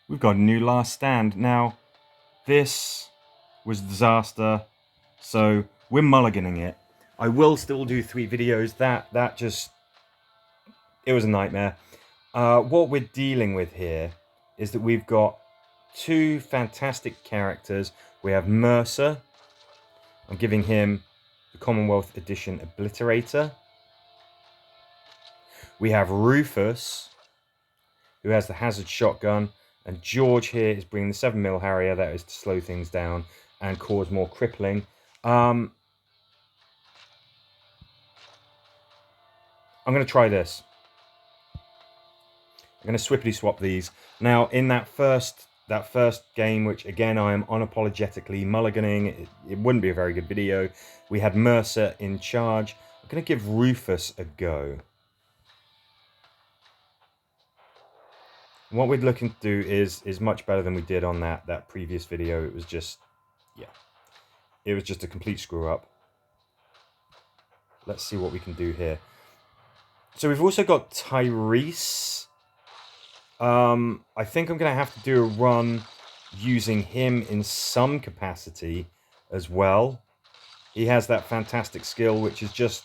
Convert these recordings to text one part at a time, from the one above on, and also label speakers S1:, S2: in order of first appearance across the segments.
S1: We've got a new last stand. Now, this was a disaster, so we're mulliganing it. I will still do 3 videos. That just... it was a nightmare. What we're dealing with here is that we've got 2 fantastic characters. We have Mercer. I'm giving him the Commonwealth Edition Obliterator. We have Rufus, who has the Hazard Shotgun. And George here is bringing the 7mm Harrier. That is to slow things down and cause more crippling. I'm going to try this. I'm going to swiftly swap these. Now, in that first game, which again I am unapologetically mulliganing, it wouldn't be a very good video. We had Mercer in charge. I'm going to give Rufus a go. What we're looking to do is much better than we did on that previous video. It was just, yeah, it was just a complete screw up. Let's see what we can do here. So we've also got Tyrese. I think I'm going to have to do a run using him in some capacity as well. He has that fantastic skill, which is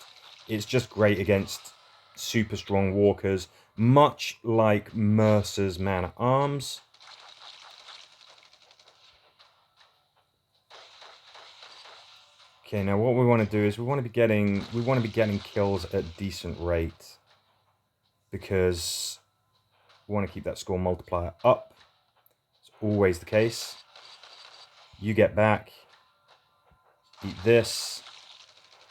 S1: it's just great against super strong walkers, much like Mercer's man-at-arms. Okay, now what we want to do is we want to be getting kills at a decent rate, because we want to keep that score multiplier up. It's always the case. You get back, eat this.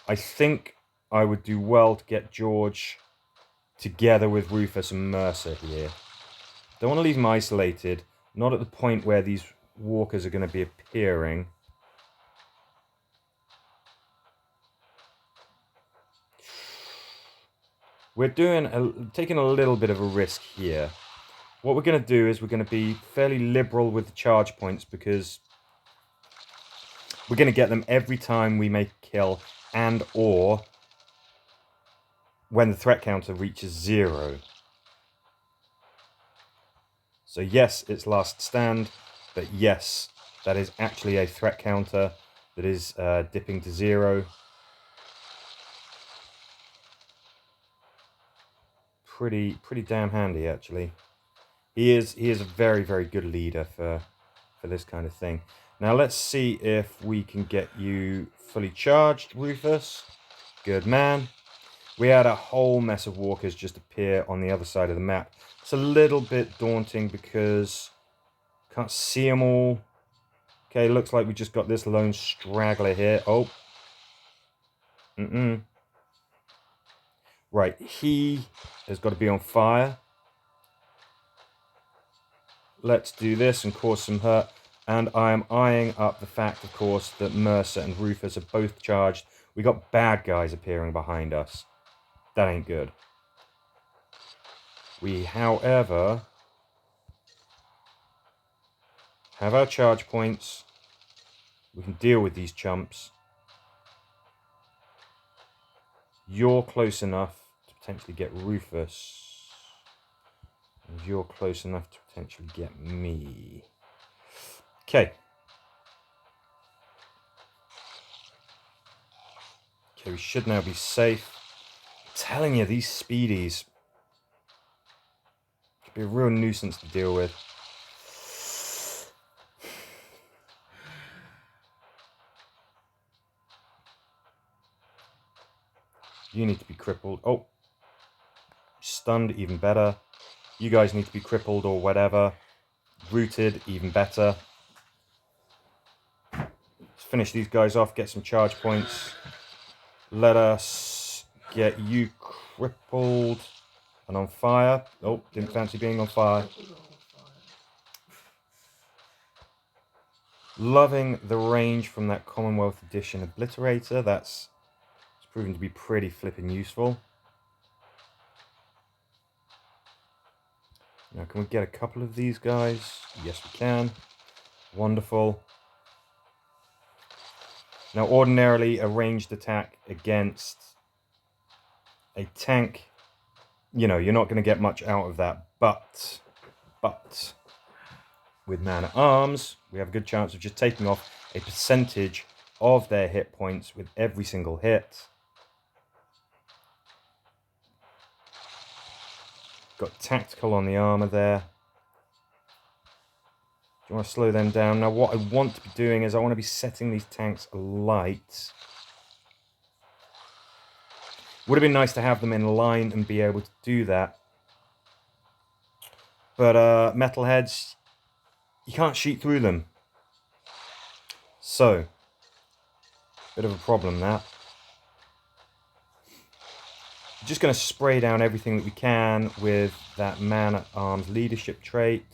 S1: I think I would do well to get George together with Rufus and Mercer here. Don't want to leave them isolated, not at the point where these walkers are going to be appearing. We're taking a little bit of a risk here. What we're going to do is we're going to be fairly liberal with the charge points, because we're going to get them every time we make a kill, and or when the threat counter reaches 0. So yes, it's last stand, but yes, that is actually a threat counter that is dipping to 0. Pretty damn handy, actually. He is a very, very good leader for this kind of thing. Now let's see if we can get you fully charged, Rufus. Good man. We had a whole mess of walkers just appear on the other side of the map. It's a little bit daunting because can't see them all. Okay, looks like we just got this lone straggler here. Oh. Right, he has got to be on fire. Let's do this and cause some hurt. And I am eyeing up the fact, of course, that Mercer and Rufus are both charged. We got bad guys appearing behind us. That ain't good. We, however, have our charge points. We can deal with these chumps. You're close enough to potentially get Rufus. And you're close enough to potentially get me. Okay. Okay, we should now be safe. I'm telling you, these speedies could be a real nuisance to deal with. You need to be crippled. Oh. Stunned, even better. You guys need to be crippled or whatever. Rooted, even better. Let's finish these guys off, get some charge points. Let us get you crippled and on fire. Oh, didn't fancy being on fire. Loving the range from that Commonwealth Edition Obliterator. It's proven to be pretty flipping useful. Now, can we get a couple of these guys? Yes, we can. Wonderful. Now, ordinarily, a ranged attack against a tank, you know, you're not going to get much out of that. But, with man-at-arms, we have a good chance of just taking off a percentage of their hit points with every single hit. Got tactical on the armor there. Do you want to slow them down? Now what I want to be doing is I want to be setting these tanks alight. Would have been nice to have them in line and be able to do that. But metalheads, you can't shoot through them. So, bit of a problem that. Just going to spray down everything that we can with that man-at-arms leadership trait.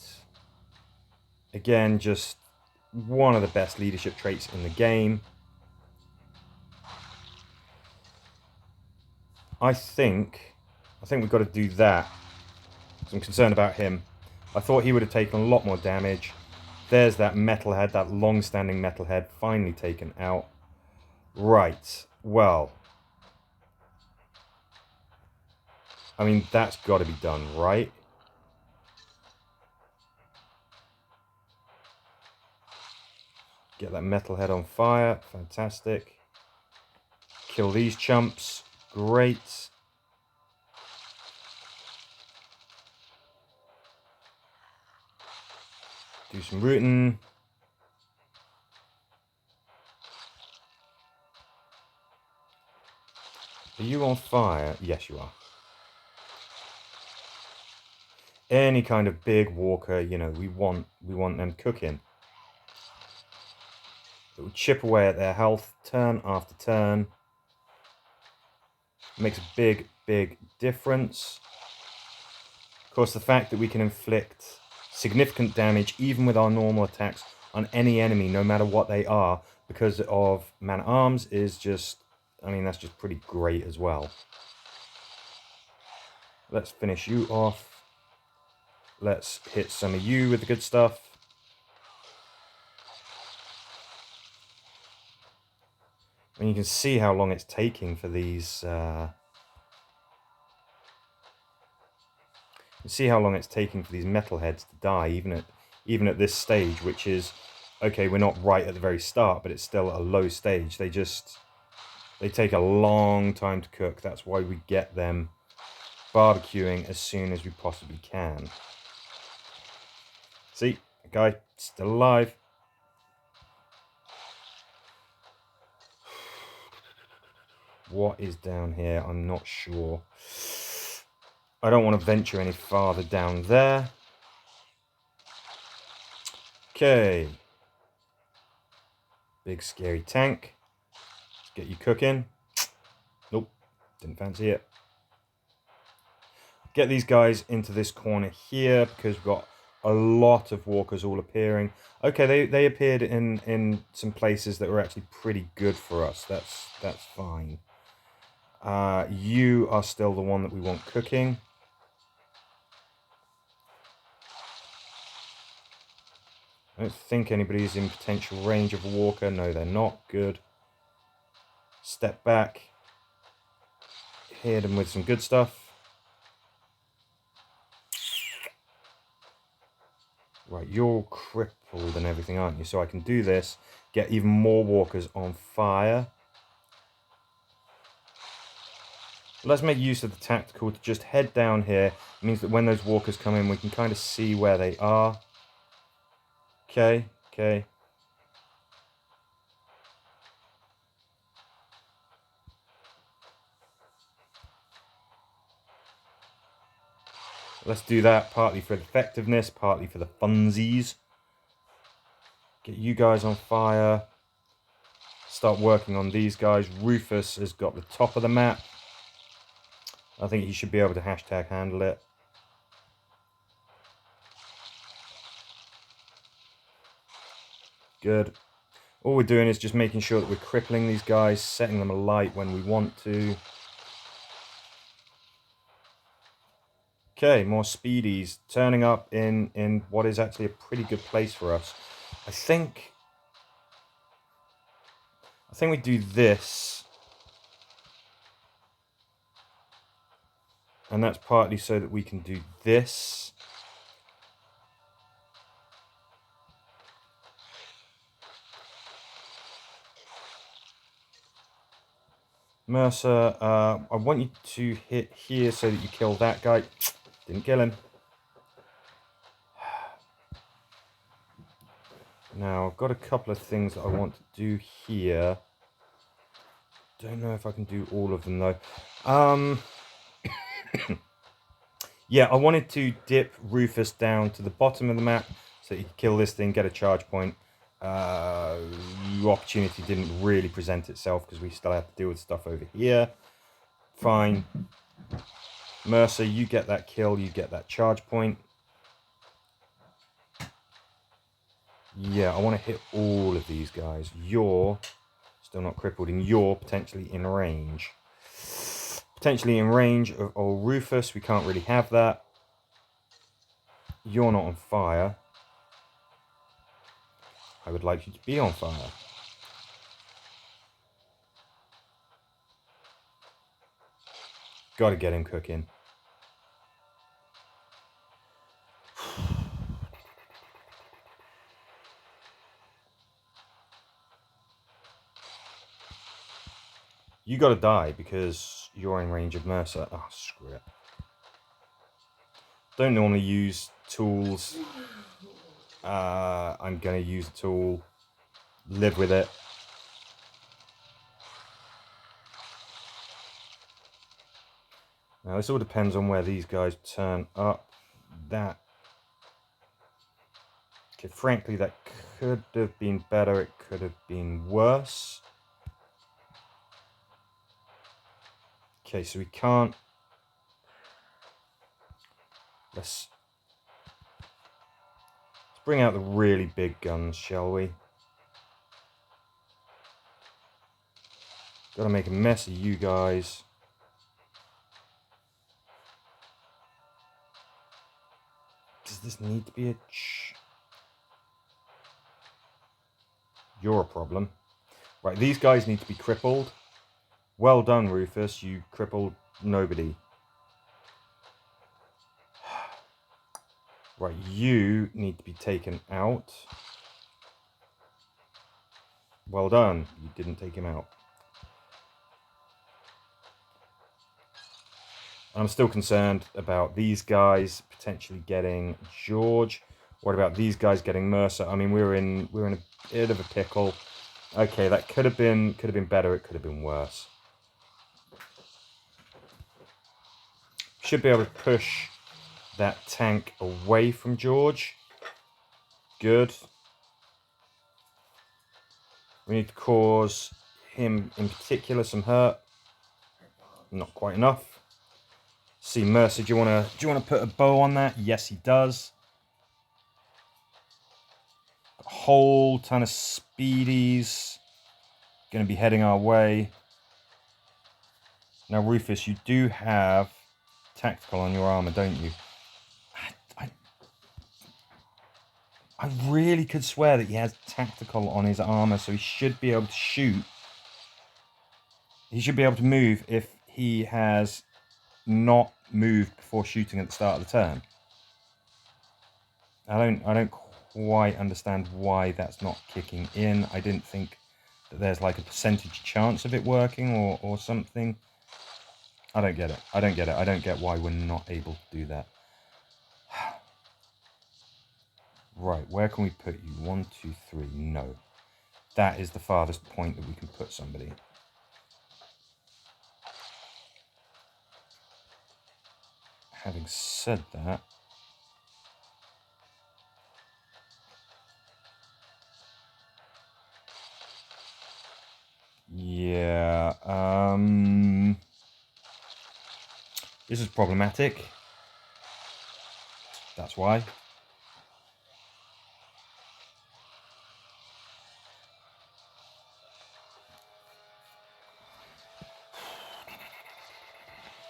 S1: Again, just one of the best leadership traits in the game. I think we've got to do that. I'm concerned about him. I thought he would have taken a lot more damage. There's that metalhead, that long-standing metalhead, finally taken out. Right, well, I mean, that's got to be done, right? Get that metalhead on fire. Fantastic. Kill these chumps. Great. Do some rooting. Are you on fire? Yes, you are. Any kind of big walker, you know, we want them cooking. It will chip away at their health turn after turn. It makes a big, big difference. Of course, the fact that we can inflict significant damage, even with our normal attacks, on any enemy, no matter what they are, because of man-at-arms, is just, I mean, that's just pretty great as well. Let's finish you off. Let's hit some of you with the good stuff. And you can see how long it's taking for these... metalheads to die, even at this stage, which is, okay, we're not right at the very start, but it's still a low stage. They take a long time to cook. That's why we get them barbecuing as soon as we possibly can. See, the guy still alive. What is down here? I'm not sure. I don't want to venture any farther down there. Okay. Big scary tank. Let's get you cooking. Nope, didn't fancy it. Get these guys into this corner here because we've got a lot of walkers all appearing. Okay, they appeared in some places that were actually pretty good for us. That's fine. You are still the one that we want cooking. I don't think anybody's in potential range of a walker. No, they're not. Good. Step back. Hit them with some good stuff. Right, you're crippled and everything, aren't you? So I can do this, get even more walkers on fire. Let's make use of the tactical to just head down here. It means that when those walkers come in, we can kind of see where they are. Okay, okay. Let's do that, partly for effectiveness, partly for the funsies. Get you guys on fire. Start working on these guys. Rufus has got the top of the map. I think he should be able to hashtag handle it. Good. All we're doing is just making sure that we're crippling these guys, setting them alight when we want to. Okay, more speedies turning up in what is actually a pretty good place for us. I think we do this. And that's partly so that we can do this. Mercer, I want you to hit here so that you kill that guy. Didn't kill him. Now, I've got a couple of things that I want to do here. Don't know if I can do all of them, though. Yeah, I wanted to dip Rufus down to the bottom of the map so he could kill this thing, get a charge point. Opportunity didn't really present itself because we still have to deal with stuff over here. Fine. Mercer, you get that kill, you get that charge point. Yeah, I want to hit all of these guys. You're still not crippled, and you're potentially in range. Potentially in range of old Rufus. We can't really have that. You're not on fire. I would like you to be on fire. Gotta get him cooking. You gotta die because you're in range of Mercer. Oh, screw it. Don't normally use tools. I'm gonna use a tool. Live with it. Now this all depends on where these guys turn up. That, okay, frankly, that could have been better. It could have been worse. Okay, so we can't. Let's bring out the really big guns, shall we? Gotta make a mess of you guys. Does this need to be a You're a problem. Right, these guys need to be crippled. Well done, Rufus. You crippled nobody. Right, you need to be taken out. Well done. You didn't take him out. I'm still concerned about these guys potentially getting George. What about these guys getting Mercer? I mean, we're in a bit of a pickle. Okay, that could have been better. It could have been worse. Should be able to push that tank away from George. Good. We need to cause him in particular some hurt. Not quite enough. See, Mercer, do you want to put a bow on that? Yes, he does. A whole ton of speedies going to be heading our way. Now, Rufus, you do have tactical on your armor, don't you? I really could swear that he has tactical on his armor, so he should be able to shoot. He should be able to move if he has not moved before shooting at the start of the turn. I don't quite understand why that's not kicking in. I didn't think that there's like a percentage chance of it working or something. I don't get it. I don't get it. I don't get why we're not able to do that. Right, where can we put you? 1, 2, 3. No. That is the farthest point that we can put somebody. Having said that, yeah, this is problematic. That's why.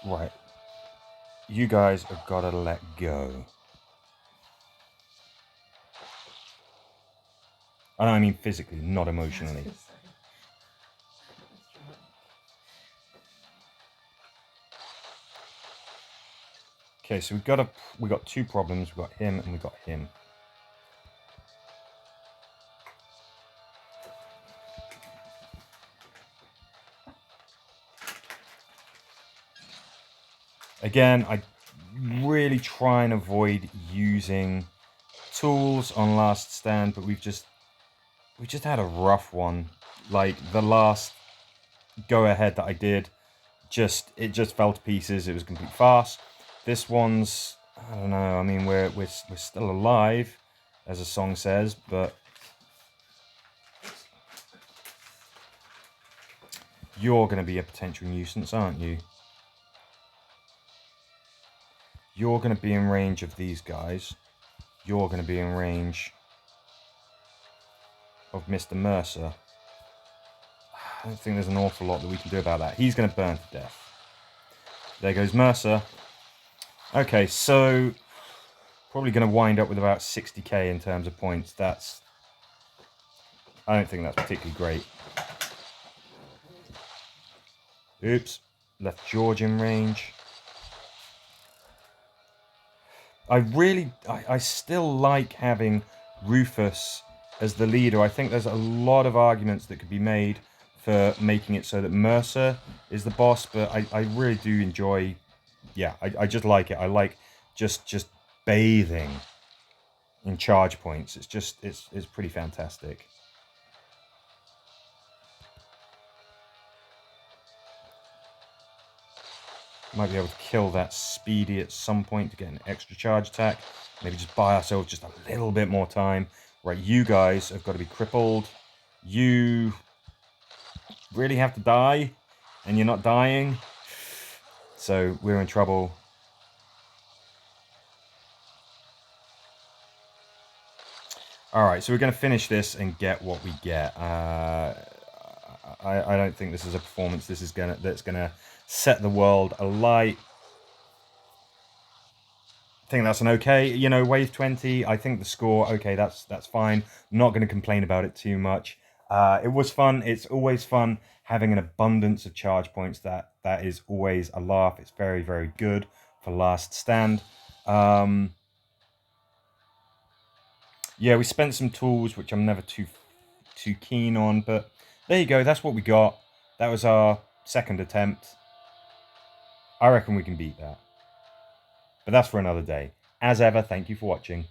S1: Right. You guys have got to let go. And I mean physically, not emotionally. Okay, so we got two problems. We got him and we got him. Again, I really try and avoid using tools on Last Stand, but we've just had a rough one. Like the last go ahead that I did, it just fell to pieces. It was a complete farce. This one's, I don't know. I mean, we're still alive, as the song says, but you're going to be a potential nuisance, aren't you? You're going to be in range of these guys. You're going to be in range of Mr. Mercer. I don't think there's an awful lot that we can do about that. He's going to burn to death. There goes Mercer. Okay, so probably going to wind up with about 60k in terms of points. I don't think that's particularly great. Oops, left George in range. I still like having Rufus as the leader. I think there's a lot of arguments that could be made for making it so that Mercer is the boss, but I really do enjoy, yeah, I just like it. I like just bathing in charge points. It's pretty fantastic. Might be able to kill that Speedy at some point to get an extra charge attack. Maybe just buy ourselves just a little bit more time. Right, you guys have got to be crippled. You really have to die, and you're not dying. So we're in trouble. Alright, so we're going to finish this and get what we get. I don't think this is a performance that's gonna set the world alight. I think that's an okay, you know, wave 20. I think the score, okay, that's fine. Not going to complain about it too much. It was fun. It's always fun having an abundance of charge points. That is always a laugh. It's very, very good for Last Stand. Yeah, we spent some tools, which I'm never too keen on, but there you go. That's what we got. That was our second attempt. I reckon we can beat that. But that's for another day. As ever, thank you for watching.